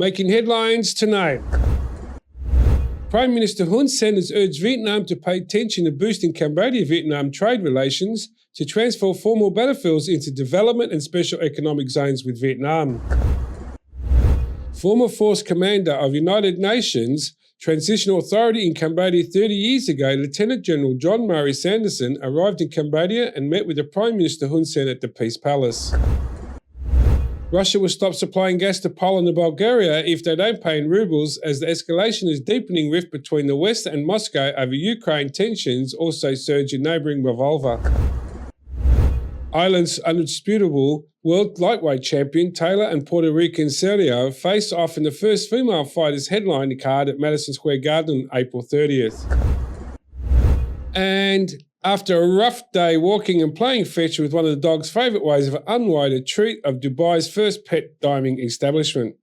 Making headlines tonight. Prime Minister Hun Sen has urged Vietnam to pay attention to boosting Cambodia-Vietnam trade relations to transfer former battlefields into development and special economic zones with Vietnam. Former Force Commander of United Nations Transitional Authority in Cambodia 30 years ago, Lieutenant General John Murray Sanderson arrived in Cambodia and met with the Prime Minister Hun Sen at the Peace Palace. Russia will stop supplying gas to Poland and Bulgaria if they don't pay in rubles, as the escalation is deepening rift between the West and Moscow over Ukraine. Tensions also surge in neighbouring Moldova. Ireland's undisputable world lightweight champion Taylor and Puerto Rican Sergio face off in the first female fighters headline card at Madison Square Garden on April 30th. And after a rough day walking and playing fetch with one of the dog's favourite ways of unwind, a treat of Dubai's first pet diming establishment.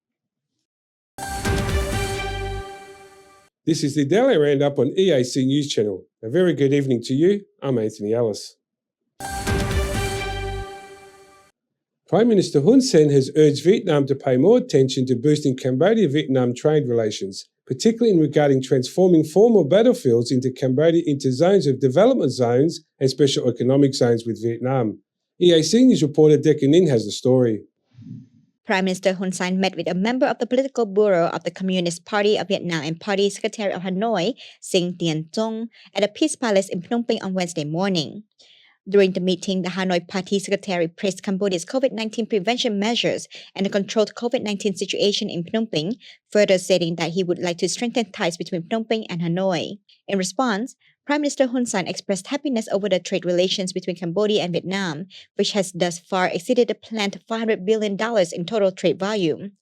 This is the Daily Roundup on EAC News Channel. A very good evening to you. I'm Anthony Ellis. Prime Minister Hun Sen has urged Vietnam to pay more attention to boosting Cambodia-Vietnam trade relations, particularly in regarding transforming former battlefields into Cambodia into zones of development zones and special economic zones with Vietnam. EAC News reporter Decca Nin has the story. Prime Minister Hun Sen met with a member of the political bureau of the Communist Party of Vietnam and Party Secretary of Hanoi, Sinh Tien Trung, at the Peace Palace in Phnom Penh on Wednesday morning. During the meeting, the Hanoi Party Secretary praised Cambodia's COVID-19 prevention measures and the controlled COVID-19 situation in Phnom Penh, further stating that he would like to strengthen ties between Phnom Penh and Hanoi. In response, Prime Minister Hun Sen expressed happiness over the trade relations between Cambodia and Vietnam, which has thus far exceeded the planned $500 billion in total trade volume.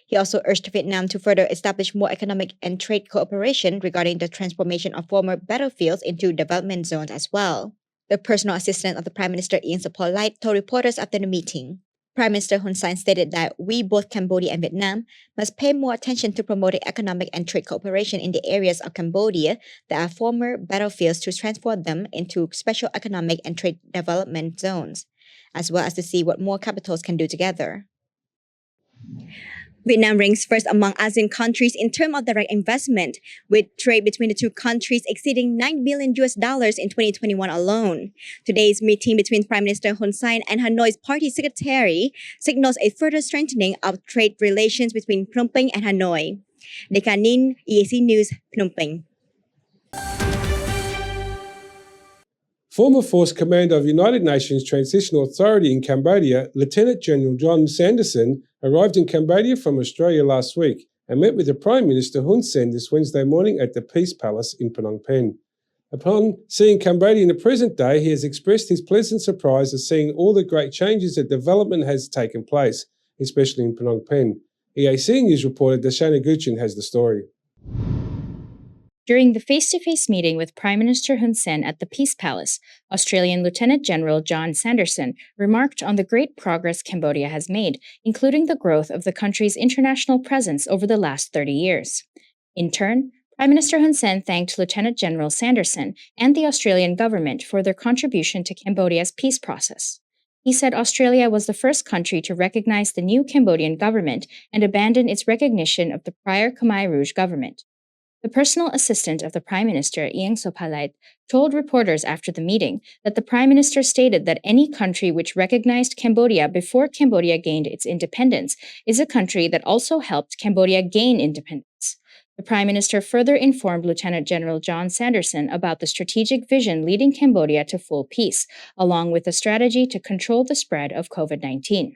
He also urged Vietnam to further establish more economic and trade cooperation regarding the transformation of former battlefields into development zones as well. The personal assistant of the Prime Minister, Ian Sopolite, told reporters after the meeting. Prime Minister Hun Sen stated that we, both Cambodia and Vietnam, must pay more attention to promoting economic and trade cooperation in the areas of Cambodia that are former battlefields to transform them into special economic and trade development zones, as well as to see what more capitals can do together. Vietnam ranks first among ASEAN countries in terms of direct investment, with trade between the two countries exceeding $9 billion in 2021 alone. Today's meeting between Prime Minister Hun Sen and Hanoi's party secretary signals a further strengthening of trade relations between Phnom Penh and Hanoi. Decca Nin, EAC News, Phnom Penh. Former Force Commander of United Nations Transitional Authority in Cambodia, Lieutenant General John Sanderson, arrived in Cambodia from Australia last week and met with the Prime Minister Hun Sen this Wednesday morning at the Peace Palace in Phnom Penh. Upon seeing Cambodia in the present day, he has expressed his pleasant surprise at seeing all the great changes that development has taken place, especially in Phnom Penh. EAC News reporter Dashana Guchin has the story. During the face-to-face meeting with Prime Minister Hun Sen at the Peace Palace, Australian Lieutenant General John Sanderson remarked on the great progress Cambodia has made, including the growth of the country's international presence over the last 30 years. In turn, Prime Minister Hun Sen thanked Lieutenant General Sanderson and the Australian government for their contribution to Cambodia's peace process. He said Australia was the first country to recognize the new Cambodian government and abandon its recognition of the prior Khmer Rouge government. The personal assistant of the Prime Minister, Ieng Sopolite, told reporters after the meeting that the Prime Minister stated that any country which recognized Cambodia before Cambodia gained its independence is a country that also helped Cambodia gain independence. The Prime Minister further informed Lieutenant General John Sanderson about the strategic vision leading Cambodia to full peace, along with a strategy to control the spread of COVID-19.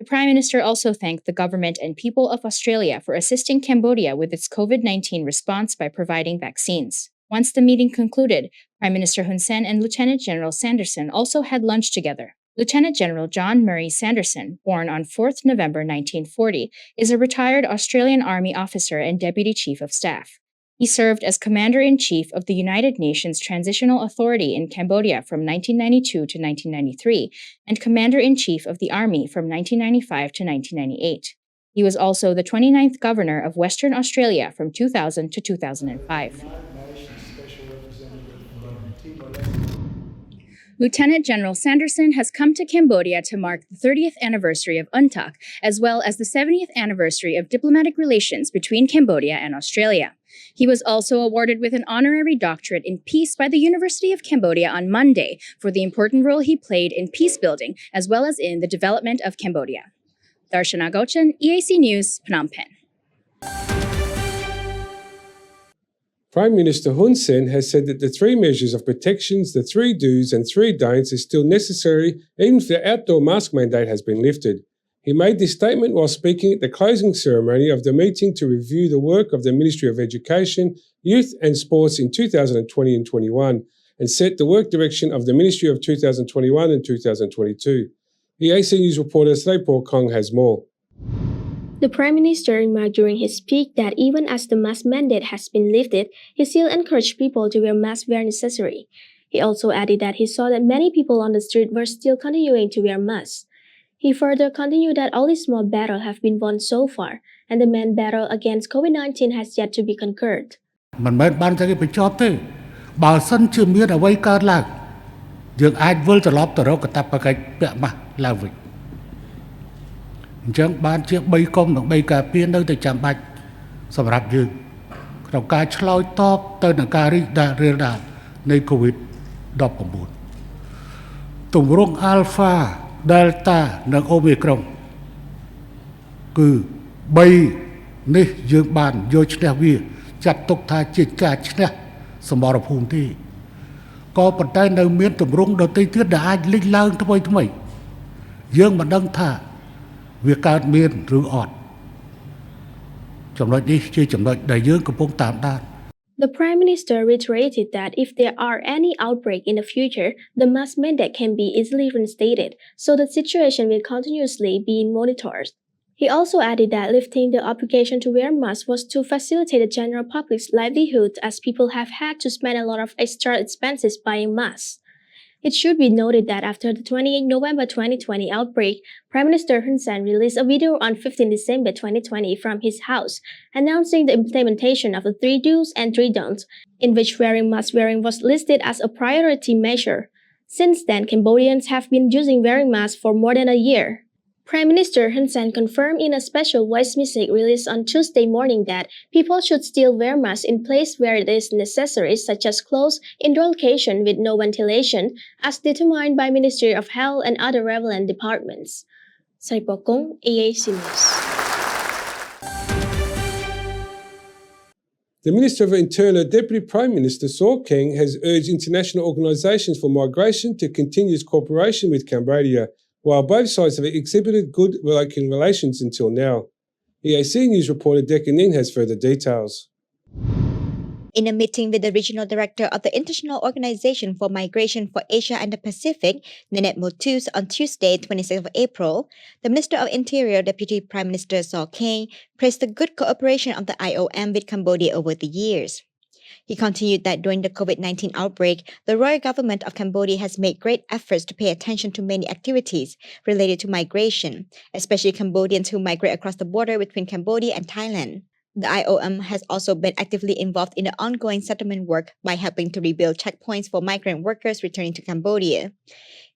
The Prime Minister also thanked the government and people of Australia for assisting Cambodia with its COVID-19 response by providing vaccines. Once the meeting concluded, Prime Minister Hun Sen and Lieutenant General Sanderson also had lunch together. Lieutenant General John Murray Sanderson, born on 4th November 1940, is a retired Australian Army officer and Deputy Chief of Staff. He served as Commander-in-Chief of the United Nations Transitional Authority in Cambodia from 1992 to 1993 and Commander-in-Chief of the Army from 1995 to 1998. He was also the 29th Governor of Western Australia from 2000 to 2005. Lieutenant General Sanderson has come to Cambodia to mark the 30th anniversary of UNTAC, as well as the 70th anniversary of diplomatic relations between Cambodia and Australia. He was also awarded with an honorary doctorate in peace by the University of Cambodia on Monday for the important role he played in peace building, as well as in the development of Cambodia. Darshana Gochan, EAC News, Phnom Penh. Prime Minister Hun Sen has said that the three measures of protections, the three do's and three don'ts, is still necessary even if the outdoor mask mandate has been lifted. He made this statement while speaking at the closing ceremony of the meeting to review the work of the Ministry of Education, Youth and Sports in 2020 and 21 and set the work direction of the Ministry of 2021 and 2022. EAC News reporter Srepor Kong has more. The Prime Minister remarked during his speech that even as the mask mandate has been lifted, he still encouraged people to wear masks where necessary. He also added that he saw that many people on the street were still continuing to wear masks. He further continued that only small battles have been won so far, and the main battle against COVID-19 has yet to be conquered. មិនមែនបានតែគេបញ្ចប់ទេបើសិនជាមានអ្វីកើតឡើងយើងអាចវិលត្រឡប់ទៅរកកាតព្វកិច្ចពាក់ម៉ាស់ឡើងវិញអញ្ចឹងបានជា3កុំនិង3ការពារនៅតែចាំបាច់សម្រាប់យើងក្នុងការឆ្លើយតបទៅនឹងការរីករាលដាលនៃ COVID-19 ទម្រង់ Alpha Delta និង Omicron គឺ3នេះយើងបានយកឈ្នះវាចាត់ទុកថាជាការឈ្នះសមរភូមិទេក៏ប៉ុន្តែនៅមានទម្រង់ដទៃទៀតដែលអាចលេចឡើងថ្មីយើងមិនដឹងថាវាកើតមានឬអត់ចំណុចនេះជាចំណុចដែលយើងកំពុងតាមដាន The Prime Minister reiterated that if there are any outbreak in the future, the mask mandate can be easily reinstated, so the situation will continuously be monitored. He also added that lifting the obligation to wear masks was to facilitate the general public's livelihood as people have had to spend a lot of extra expenses buying masks. It should be noted that after the 28 November 2020 outbreak, Prime Minister Hun Sen released a video on 15 December 2020 from his house, announcing the implementation of the 3 do's and 3 don'ts, in which mask wearing was listed as a priority measure. Since then, Cambodians have been using wearing masks for more than a year. Prime Minister Hun Sen confirmed in a special voice message released on Tuesday morning that people should still wear masks in places where it is necessary, such as closed indoor location with no ventilation, as determined by Ministry of Health and other relevant departments. Saripokong, EAC News. The Minister of Interior, Deputy Prime Minister Saw Keng, has urged international organisations for migration to continue its cooperation with Cambodia, while both sides have exhibited good working relations until now. EAC News reporter Decca Nin has further details. In a meeting with the Regional Director of the International Organization for Migration for Asia and the Pacific, Nanette Motus, on Tuesday, 26th of April, the Minister of Interior, Deputy Prime Minister Saw Keng, praised the good cooperation of the IOM with Cambodia over the years. He continued that during the COVID-19 outbreak, the royal government of Cambodia has made great efforts to pay attention to many activities related to migration, especially Cambodians who migrate across the border between Cambodia and Thailand. The IOM has also been actively involved in the ongoing settlement work by helping to rebuild checkpoints for migrant workers returning to Cambodia.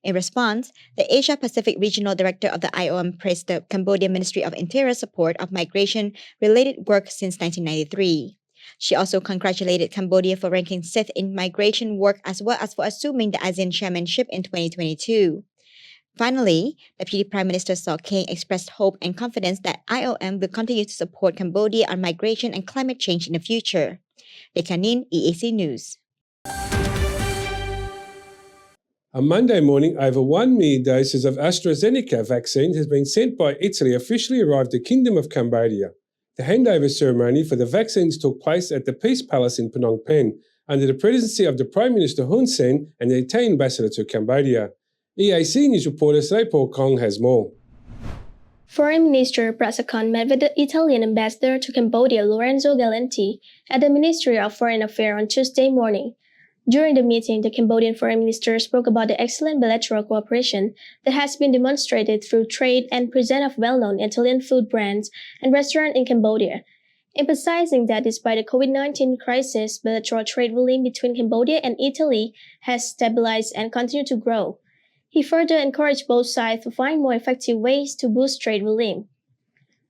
In response, the Asia-Pacific Regional Director of the IOM praised the Cambodian Ministry of Interior's support of migration-related work since 1993. She also congratulated Cambodia for ranking 6th in migration work as well as for assuming the ASEAN chairmanship in 2022. Finally, Deputy Prime Minister Saw Keng expressed hope and confidence that IOM will continue to support Cambodia on migration and climate change in the future. Lekanin, EAC News. On Monday morning, over 1 million doses of AstraZeneca vaccine has been sent by Italy officially arrived the Kingdom of Cambodia. The handover ceremony for the vaccines took place at the Peace Palace in Phnom Penh under the presidency of the Prime Minister Hun Sen and the Italian ambassador to Cambodia. EAC News reporter Srepor Kong has more. Foreign Minister Prasakon met with the Italian ambassador to Cambodia, Lorenzo Galanti, at the Ministry of Foreign Affairs on Tuesday morning. During the meeting, the Cambodian Foreign Minister spoke about the excellent bilateral cooperation that has been demonstrated through trade and present of well-known Italian food brands and restaurants in Cambodia. emphasizing that despite the COVID-19 crisis, bilateral trade volume between Cambodia and Italy has stabilized and continued to grow. He further encouraged both sides to find more effective ways to boost trade volume.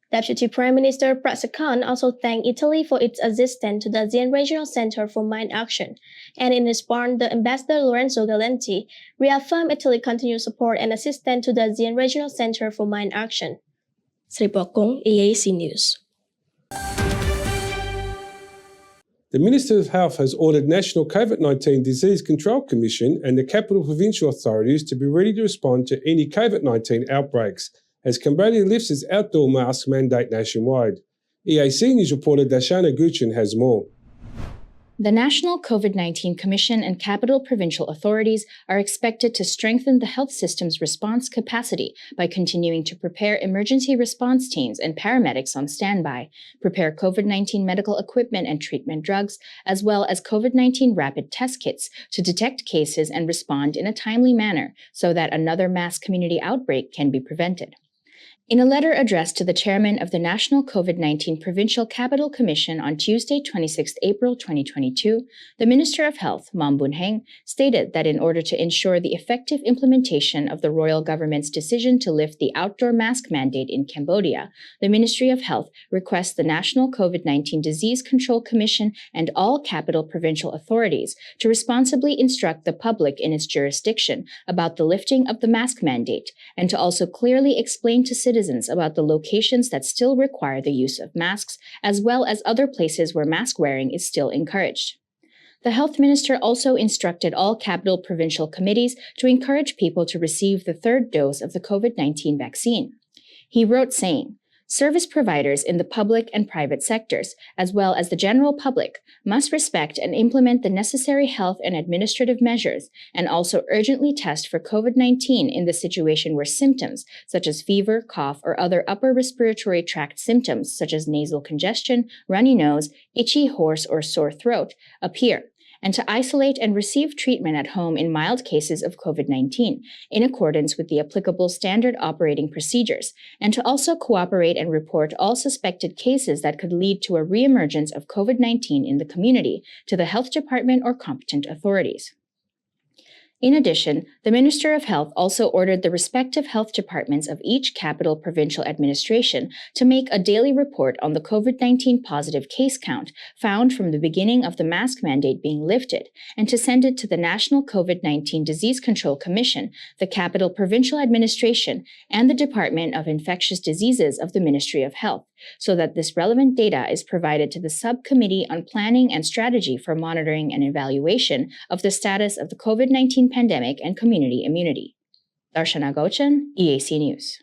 Deputy Prime Minister Prasakan also thanked Italy for its assistance to the ASEAN Regional Center for Mine Action, and in response, the Ambassador Lorenzo Galenti reaffirmed Italy's continued support and assistance to the ASEAN Regional Center for Mine Action. Sri Pokong, EAC News. The Minister of Health has ordered National COVID-19 Disease Control Commission and the capital provincial authorities to be ready to respond to any COVID-19 outbreaks as Cambodia lifts its outdoor mask mandate nationwide. EAC News reporter Darshana Guchin has more. The National COVID-19 Commission and capital provincial authorities are expected to strengthen the health system's response capacity by continuing to prepare emergency response teams and paramedics on standby, prepare COVID-19 medical equipment and treatment drugs, as well as COVID-19 rapid test kits to detect cases and respond in a timely manner so that another mass community outbreak can be prevented. In a letter addressed to the chairman of the National COVID-19 Provincial Capital Commission on Tuesday, 26 April 2022, the Minister of Health, Mam Bun Heng, stated that in order to ensure the effective implementation of the royal government's decision to lift the outdoor mask mandate in Cambodia, the Ministry of Health requests the National COVID-19 Disease Control Commission and all capital provincial authorities to responsibly instruct the public in its jurisdiction about the lifting of the mask mandate and to also clearly explain to citizens about the locations that still require the use of masks, as well as other places where mask wearing is still encouraged. The health minister also instructed all capital provincial committees to encourage people to receive the third dose of the COVID-19 vaccine. He wrote saying, "Service providers in the public and private sectors, as well as the general public, must respect and implement the necessary health and administrative measures and also urgently test for COVID-19 in the situation where symptoms, such as fever, cough, or other upper respiratory tract symptoms, such as nasal congestion, runny nose, itchy, hoarse, or sore throat, appear, and to isolate and receive treatment at home in mild cases of COVID-19 in accordance with the applicable standard operating procedures, and to also cooperate and report all suspected cases that could lead to a reemergence of COVID-19 in the community to the health department or competent authorities." In addition, the Minister of Health also ordered the respective health departments of each capital provincial administration to make a daily report on the COVID-19 positive case count found from the beginning of the mask mandate being lifted and to send it to the National COVID-19 Disease Control Commission, the capital provincial administration, and the Department of Infectious Diseases of the Ministry of Health, so that this relevant data is provided to the Subcommittee on Planning and Strategy for Monitoring and Evaluation of the Status of the COVID-19 Pandemic and Community Immunity. Darshana Gochan, EAC News.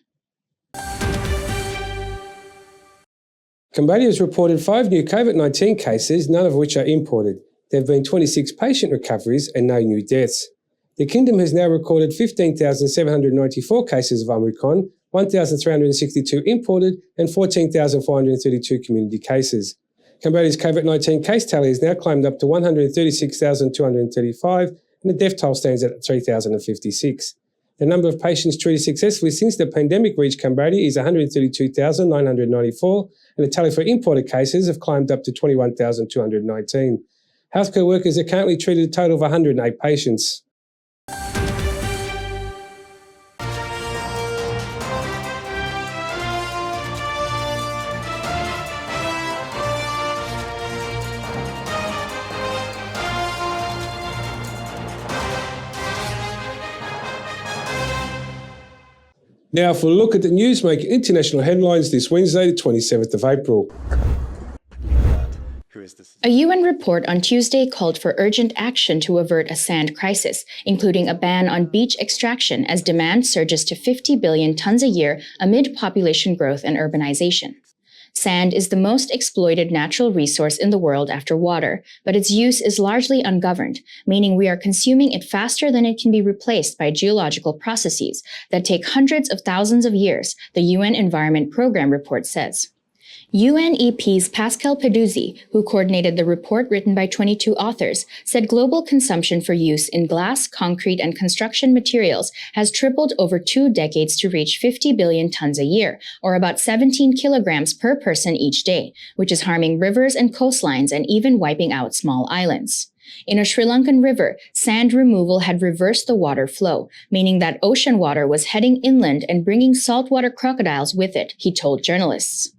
Cambodia has reported 5 new COVID-19 cases, none of which are imported. There have been 26 patient recoveries and no new deaths. The Kingdom has now recorded 15,794 cases of Omicron, 1,362 imported, and 14,432 community cases. Cambodia's COVID-19 case tally has now climbed up to 136,235, and the death toll stands at 3,056. The number of patients treated successfully since the pandemic reached Cambodia is 132,994, and the tally for imported cases have climbed up to 21,219. Healthcare workers are currently treated a total of 108 patients. Now for a look at the news making international headlines this Wednesday, the 27th of April. A UN report on Tuesday called for urgent action to avert a sand crisis, including a ban on beach extraction as demand surges to 50 billion tons a year amid population growth and urbanization. Sand is the most exploited natural resource in the world after water, but its use is largely ungoverned, meaning we are consuming it faster than it can be replaced by geological processes that take hundreds of thousands of years, the UN Environment Programme report says. UNEP's Pascal Peduzzi, who coordinated the report written by 22 authors, said global consumption for use in glass, concrete, and construction materials has tripled over 2 decades to reach 50 billion tons a year, or about 17 kilograms per person each day, which is harming rivers and coastlines and even wiping out small islands. In a Sri Lankan river, sand removal had reversed the water flow, meaning that ocean water was heading inland and bringing saltwater crocodiles with it, he told journalists.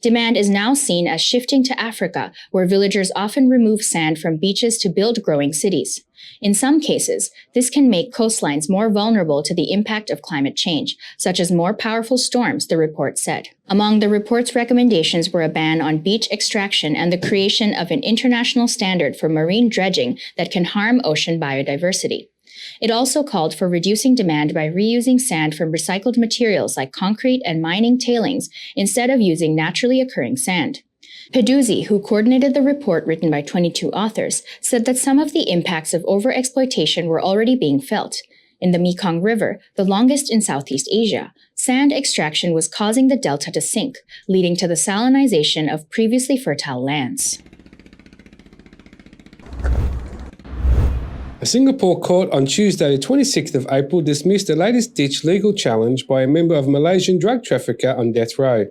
Demand is now seen as shifting to Africa, where villagers often remove sand from beaches to build growing cities. In some cases, this can make coastlines more vulnerable to the impact of climate change, such as more powerful storms, the report said. Among the report's recommendations were a ban on beach extraction and the creation of an international standard for marine dredging that can harm ocean biodiversity. It also called for reducing demand by reusing sand from recycled materials like concrete and mining tailings instead of using naturally occurring sand. Peduzzi, who coordinated the report written by 22 authors, said that some of the impacts of overexploitation were already being felt. In the Mekong River, the longest in Southeast Asia, sand extraction was causing the delta to sink, leading to the salinization of previously fertile lands. A Singapore court on Tuesday, the 26th of April, dismissed a latest-ditch legal challenge by a member of a Malaysian drug trafficker on death row,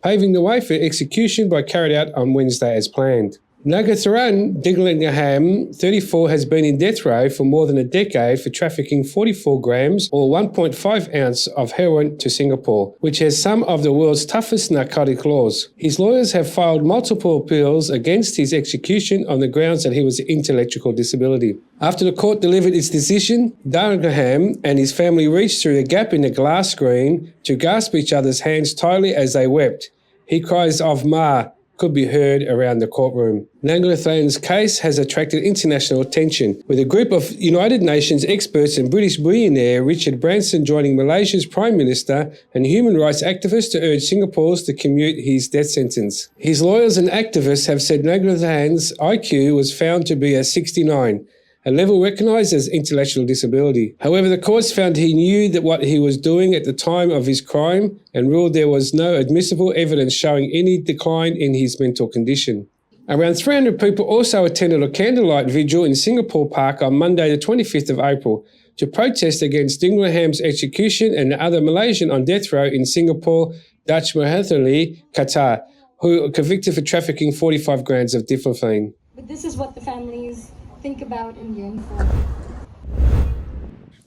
paving the way for execution by carried out on Wednesday as planned. Nagatharan Diglingham, 34, has been in death row for more than a decade for trafficking 44 grams or 1.5 ounce of heroin to Singapore, which has some of the world's toughest narcotic laws. His lawyers have filed multiple appeals against his execution on the grounds that he was an intellectual disability. After the court delivered its decision, Dillingham and his family reached through the gap in the glass screen to grasp each other's hands tightly as they wept. He cries of Ma could be heard around the courtroom. Nanglathan's case has attracted international attention, with a group of United Nations experts and British billionaire Richard Branson joining Malaysia's Prime Minister and human rights activists to urge Singapore to commute his death sentence. His lawyers and activists have said Nanglathan's IQ was found to be a 69, a level recognised as intellectual disability. However, the courts found he knew that what he was doing at the time of his crime and ruled there was no admissible evidence showing any decline in his mental condition. Around 300 people also attended a candlelight vigil in Singapore Park on Monday, the 25th of April, to protest against Dinglaham's execution and the other Malaysian on death row in Singapore, Dutch Mahathir Qatar, who were convicted for trafficking 45 grams of diflupine. But this is what the families think about and yearn for.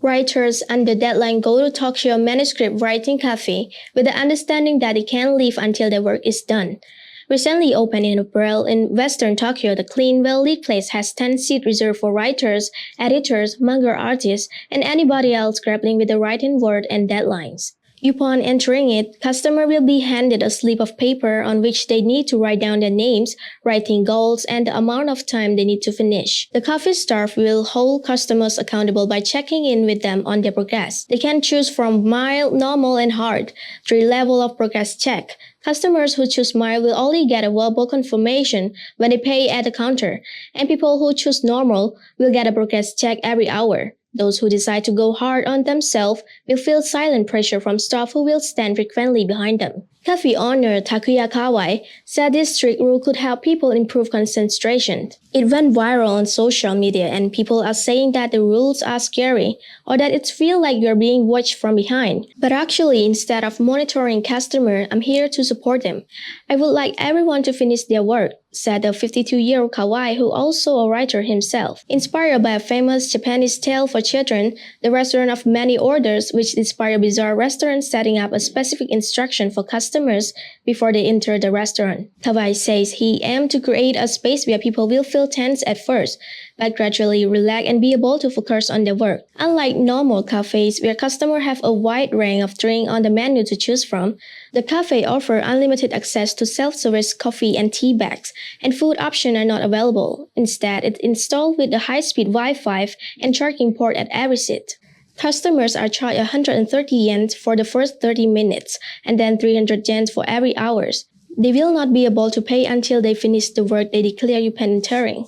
Writers under deadline go to Tokyo Manuscript Writing Cafe with the understanding that they can't leave until their work is done. Recently opened in April in Western Tokyo, the clean, well-lit place has 10 seats reserved for writers, editors, manga artists, and anybody else grappling with the written word and deadlines. Upon entering it, customers will be handed a slip of paper on which they need to write down their names, writing goals, and the amount of time they need to finish. The cafe staff will hold customers accountable by checking in with them on their progress. They can choose from mild, normal, and hard, 3 levels of progress check. Customers who choose mild will only get a verbal confirmation when they pay at the counter, and people who choose normal will get a progress check every hour. Those who decide to go hard on themselves will feel silent pressure from staff who will stand frequently behind them. Cafe owner Takuya Kawai said this strict rule could help people improve concentration. It went viral on social media and people are saying that the rules are scary or that it feels like you're being watched from behind. But actually, instead of monitoring customers, I'm here to support them. I would like everyone to finish their work, said the 52-year-old Kawai, who also a writer himself. Inspired by a famous Japanese tale for children, the restaurant of many orders, which inspired bizarre restaurants setting up a specific instruction for customers before they enter the restaurant. Kawai says he aimed to create a space where people will feel tense at first, but gradually relax and be able to focus on their work. Unlike normal cafes where customers have a wide range of drinks on the menu to choose from, the cafe offers unlimited access to self-service coffee and tea bags, and food options are not available. Instead, it's installed with a high-speed Wi-Fi and charging port at every seat. Customers are charged 130 yen for the first 30 minutes, and then 300 yen for every hour. They will not be able to pay until they finish the work they declare upon entering.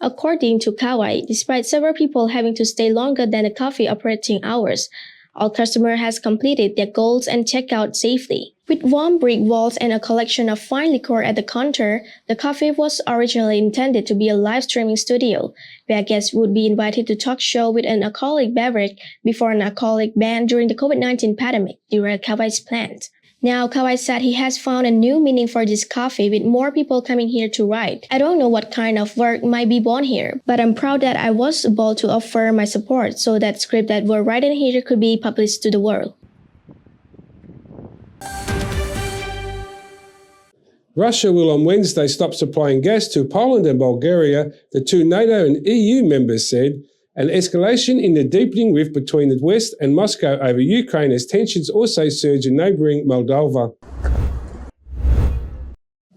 According to Kawai, despite several people having to stay longer than the cafe operating hours, All customers has completed their goals and checked out safely. With warm brick walls and a collection of fine liquor at the counter, the cafe was originally intended to be a live streaming studio, where guests would be invited to talk show with an alcoholic beverage before an alcoholic ban during the COVID-19 pandemic, derailed Kawai's plans. Now, Kawai said he has found a new meaning for this cafe with more people coming here to write. I don't know what kind of work might be born here, but I'm proud that I was able to offer my support so that script that were written here could be published to the world. Russia will on Wednesday stop supplying gas to Poland and Bulgaria, the two NATO and EU members said. An escalation in the deepening rift between the West and Moscow over Ukraine as tensions also surge in neighbouring Moldova.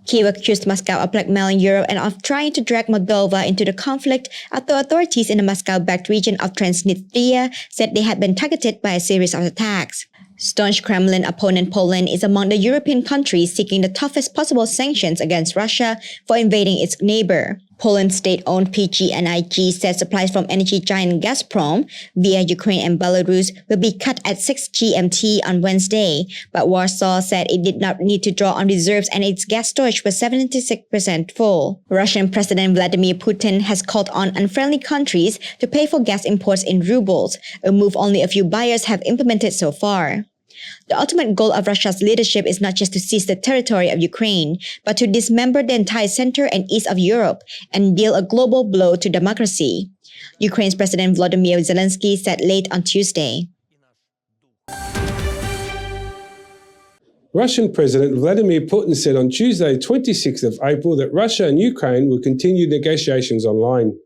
Kyiv accused Moscow of blackmailing Europe and of trying to drag Moldova into the conflict after authorities in the Moscow-backed region of Transnistria said they had been targeted by a series of attacks. Staunch Kremlin opponent Poland is among the European countries seeking the toughest possible sanctions against Russia for invading its neighbor. Poland's state-owned PGNiG said supplies from energy giant Gazprom via Ukraine and Belarus will be cut at 6 GMT on Wednesday, but Warsaw said it did not need to draw on reserves and its gas storage was 76% full. Russian President Vladimir Putin has called on unfriendly countries to pay for gas imports in rubles, a move only a few buyers have implemented so far. The ultimate goal of Russia's leadership is not just to seize the territory of Ukraine, but to dismember the entire center and east of Europe and deal a global blow to democracy, Ukraine's President Volodymyr Zelensky said late on Tuesday. Russian President Vladimir Putin said on Tuesday, 26th of April, that Russia and Ukraine will continue negotiations online.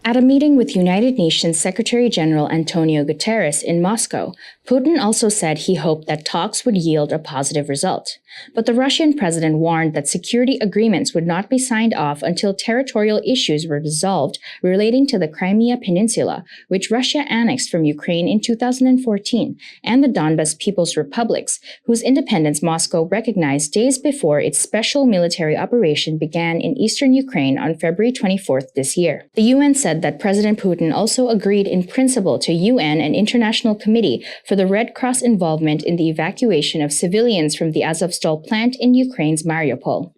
At a meeting with United Nations Secretary-General Antonio Guterres in Moscow, Putin also said he hoped that talks would yield a positive result. But the Russian president warned that security agreements would not be signed off until territorial issues were resolved relating to the Crimea Peninsula, which Russia annexed from Ukraine in 2014, and the Donbas People's Republics, whose independence Moscow recognized days before its special military operation began in eastern Ukraine on February 24th this year. The UN said that President Putin also agreed in principle to UN and International Committee for the Red Cross involvement in the evacuation of civilians from the Azovstal plant in Ukraine's Mariupol.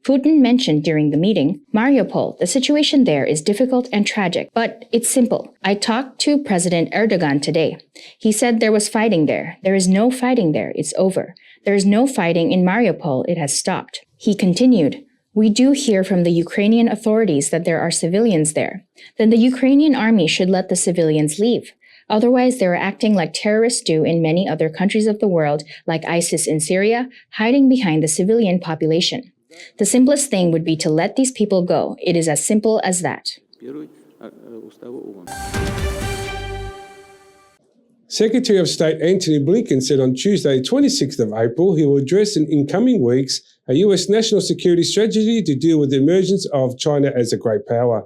Putin mentioned during the meeting, Mariupol, the situation there is difficult and tragic, but it's simple. I talked to President Erdogan today. He said there was fighting there. There is no fighting there. It's over. There is no fighting in Mariupol. It has stopped. He continued, we do hear from the Ukrainian authorities that there are civilians there. Then the Ukrainian army should let the civilians leave. Otherwise, they are acting like terrorists do in many other countries of the world, like ISIS in Syria, hiding behind the civilian population. The simplest thing would be to let these people go. It is as simple as that. Secretary of State Antony Blinken said on Tuesday, 26th of April, he will address in coming weeks a US national security strategy to deal with the emergence of China as a great power.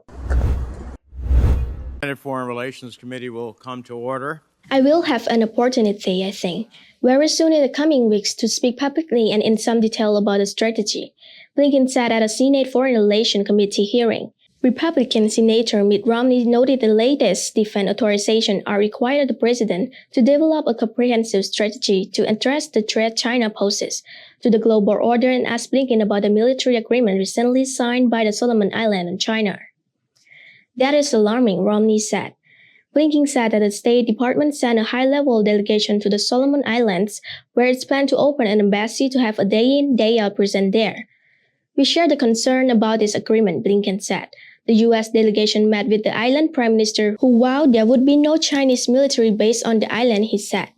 The Foreign Relations Committee will come to order. I will have an opportunity, I think, very soon in the coming weeks to speak publicly and in some detail about the strategy, Blinken said at a Senate Foreign Relations Committee hearing. Republican Senator Mitt Romney noted the latest defense authorization are required the president to develop a comprehensive strategy to address the threat China poses to the global order and asked Blinken about the military agreement recently signed by the Solomon Islands and China. That is alarming, Romney said. Blinken said that the State Department sent a high-level delegation to the Solomon Islands, where it's planned to open an embassy to have a day-in, day-out presence there. We share the concern about this agreement, Blinken said. The U.S. delegation met with the island prime minister, who vowed there would be no Chinese military base on the island, he said.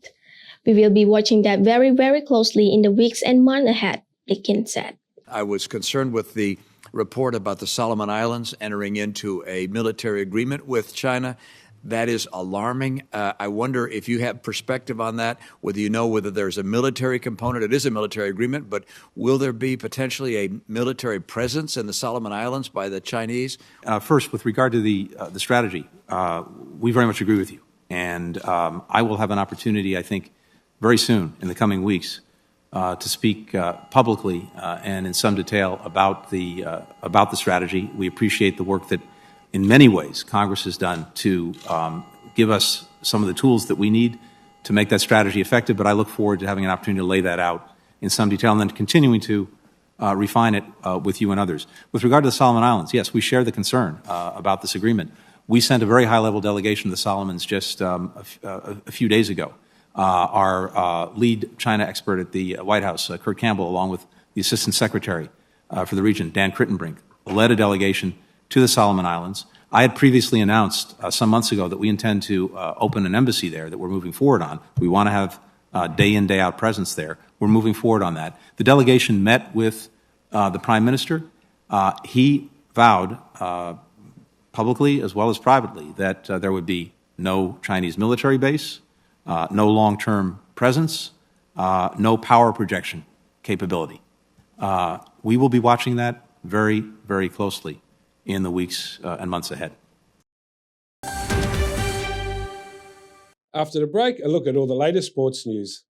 We will be watching that very, very closely in the weeks and months ahead, Blinken said. I was concerned with the report about the Solomon Islands entering into a military agreement with China. That is alarming. I wonder if you have perspective on that, whether you know whether there's a military component. It is a military agreement, but will there be potentially a military presence in the Solomon Islands by the Chinese? First, with regard to the strategy, we very much agree with you. And I will have an opportunity, I think, very soon in the coming weeks to speak publicly and in some detail about the strategy. We appreciate the work that in many ways, Congress has done to give us some of the tools that we need to make that strategy effective, but I look forward to having an opportunity to lay that out in some detail and then continuing to refine it with you and others. With regard to the Solomon Islands, yes, we share the concern about this agreement. We sent a very high-level delegation to the Solomons just a few days ago. Our lead China expert at the White House, Kurt Campbell, along with the Assistant Secretary for the region, Dan Crittenbrink, led a delegation to the Solomon Islands. I had previously announced some months ago that we intend to open an embassy there that we're moving forward on. We want to have day in, day out presence there. We're moving forward on that. The delegation met with the Prime Minister. He vowed publicly as well as privately that there would be no Chinese military base, no long-term presence, no power projection capability. We will be watching that very, very closely in the weeks and months ahead. After the break, a look at all the latest sports news.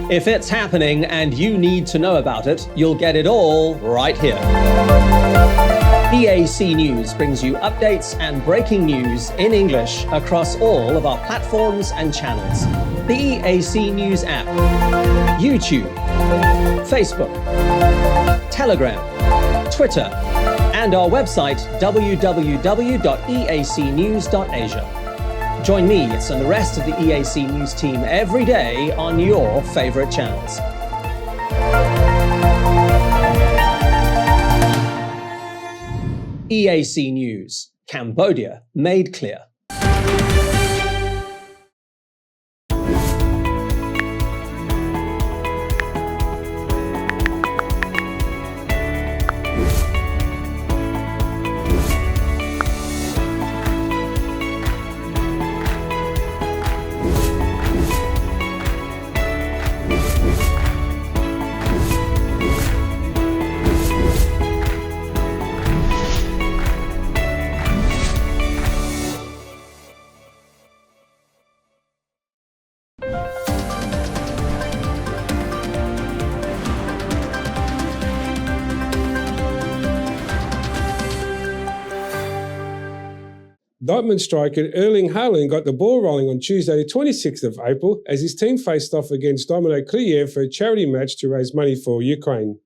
If it's happening and you need to know about it, you'll get it all right here. EAC News brings you updates and breaking news in English across all of our platforms and channels. The EAC News app, YouTube, Facebook, Telegram, Twitter, and our website www.eacnews.asia. Join me and the rest of the EAC News team every day on your favorite channels. EAC News, Cambodia made clear. Dortmund striker Erling Haaland got the ball rolling on Tuesday, the 26th of April, as his team faced off against Dynamo Kyiv for a charity match to raise money for Ukraine.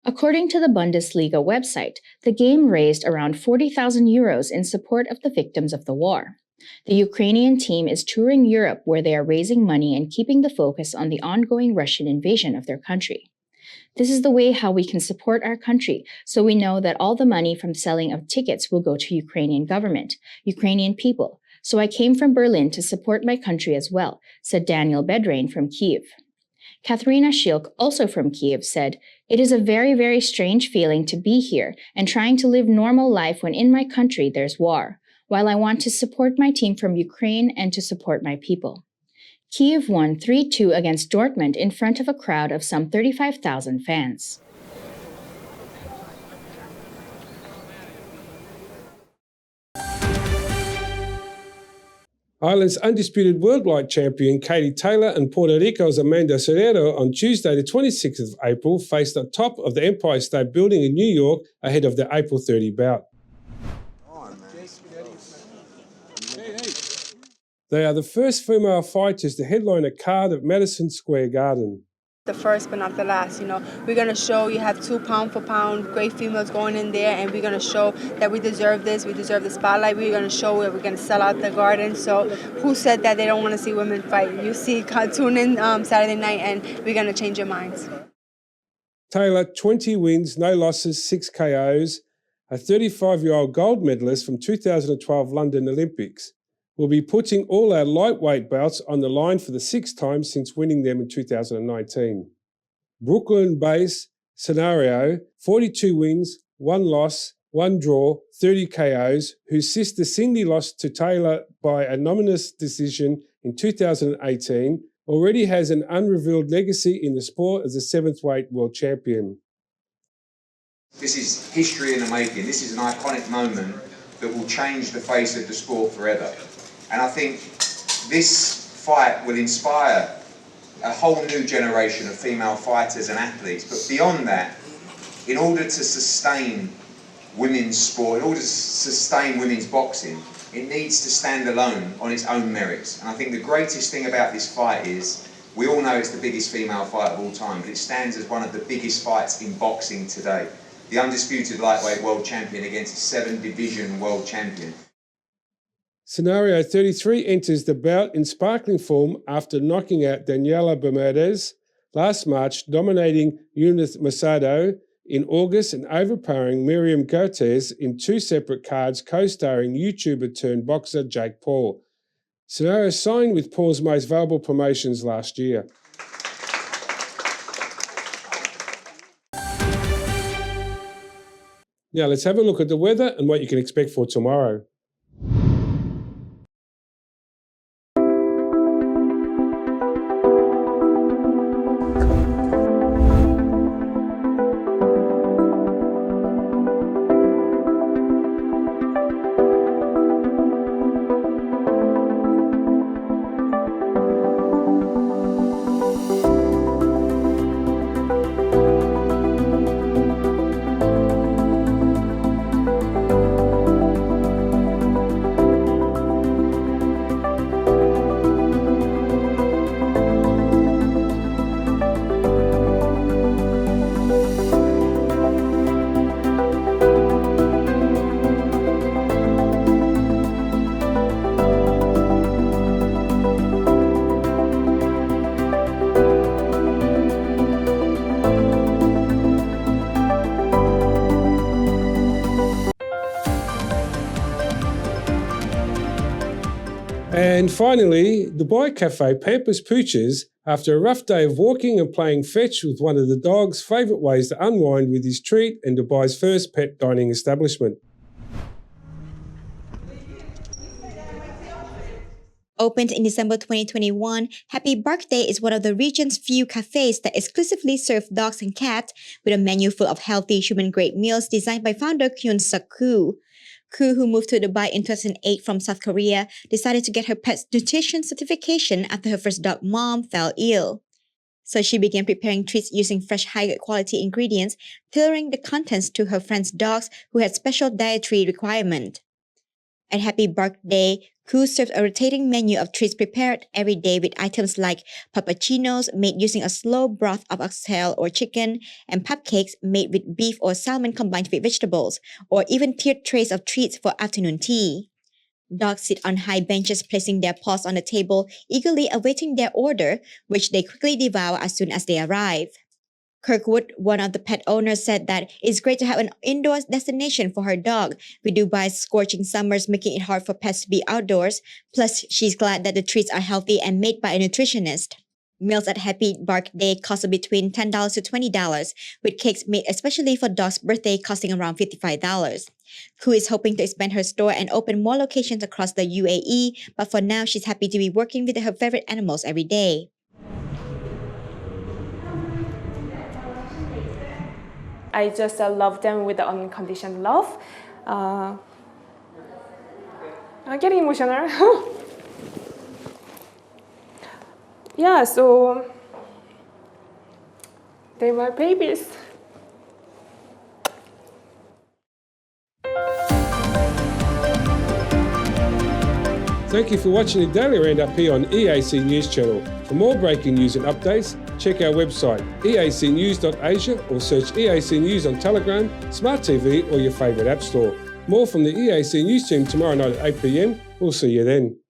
According to the Bundesliga website, the game raised around 40,000 euros in support of the victims of the war. The Ukrainian team is touring Europe where they are raising money and keeping the focus on the ongoing Russian invasion of their country. This is the way how we can support our country, so we know that all the money from selling of tickets will go to Ukrainian government, Ukrainian people. So I came from Berlin to support my country as well, said Daniel Bedrain from Kyiv. Katharina Shilk, also from Kyiv, said, "It is a very, very strange feeling to be here and trying to live normal life when in my country there's war, while I want to support my team from Ukraine and to support my people." Kiev won 3-2 against Dortmund in front of a crowd of some 35,000 fans. Ireland's undisputed worldwide champion Katie Taylor and Puerto Rico's Amanda Serrero on Tuesday the 26th of April faced on top of the Empire State Building in New York ahead of the April 30 bout. They are the first female fighters to headline a card at Madison Square Garden. The first but not the last, We're going to show you have 2 pound for pound great females going in there, and we're going to show that we deserve this, we deserve the spotlight. We're going to show that we're going to sell out the garden. So who said that they don't want to see women fight? You see, tune in Saturday night and we're going to change your minds. Taylor, 20 wins, no losses, 6 KOs, a 35-year-old gold medalist from 2012 London Olympics, will be putting all our lightweight bouts on the line for the 6th time since winning them in 2019. Brooklyn-based Scenario, 42 wins, 1 loss, 1 draw, 30 KOs, whose sister Cindy lost to Taylor by a unanimous decision in 2018, already has an unrevealed legacy in the sport as a 7th weight world champion. This is history in the making. This is an iconic moment that will change the face of the sport forever. And I think this fight will inspire a whole new generation of female fighters and athletes. But beyond that, in order to sustain women's sport, in order to sustain women's boxing, it needs to stand alone on its own merits. And I think the greatest thing about this fight is, we all know it's the biggest female fight of all time, but it stands as one of the biggest fights in boxing today. The undisputed lightweight world champion against a 7-division world champion. Scenario 33 enters the bout in sparkling form after knocking out Daniela Bermudez last March, dominating Eunice Masado in August and overpowering Miriam Goetz in 2 separate cards co-starring YouTuber turned boxer Jake Paul. Scenario signed with Paul's most valuable promotions last year. Now let's have a look at the weather and what you can expect for tomorrow. And finally, Dubai Cafe pampers pooches after a rough day of walking and playing fetch with one of the dog's favourite ways to unwind with his treat and Dubai's first pet dining establishment. Opened in December 2021, Happy Bark Day is one of the region's few cafes that exclusively serve dogs and cats with a menu full of healthy human-grade meals designed by founder Kyun Suk Koo. Koo, who moved to Dubai in 2008 from South Korea, decided to get her pet's nutrition certification after her first dog mom fell ill. So she began preparing treats using fresh, high-quality ingredients, tailoring the contents to her friend's dogs who had special dietary requirements. At Happy Bark Day, Koo served a rotating menu of treats prepared every day with items like puppuccinos made using a slow broth of oxtail or chicken, and cupcakes made with beef or salmon combined with vegetables, or even tiered trays of treats for afternoon tea. Dogs sit on high benches, placing their paws on the table, eagerly awaiting their order, which they quickly devour as soon as they arrive. Kirkwood, one of the pet owners, said that it's great to have an indoor destination for her dog, with Dubai's scorching summers making it hard for pets to be outdoors. Plus, she's glad that the treats are healthy and made by a nutritionist. Meals at Happy Birthday cost between $10 to $20, with cakes made especially for Dog's birthday costing around $55. Khoo is hoping to expand her store and open more locations across the UAE, but for now, she's happy to be working with her favorite animals every day. I just love them with the unconditional love. I'm getting emotional. Yeah, so they were babies. Thank you for watching the Daily Roundup here on EAC News Channel. For more breaking news and updates, check our website eacnews.asia or search EAC News on Telegram, Smart TV or your favourite app store. More from the EAC News team tomorrow night at 8 p.m. We'll see you then.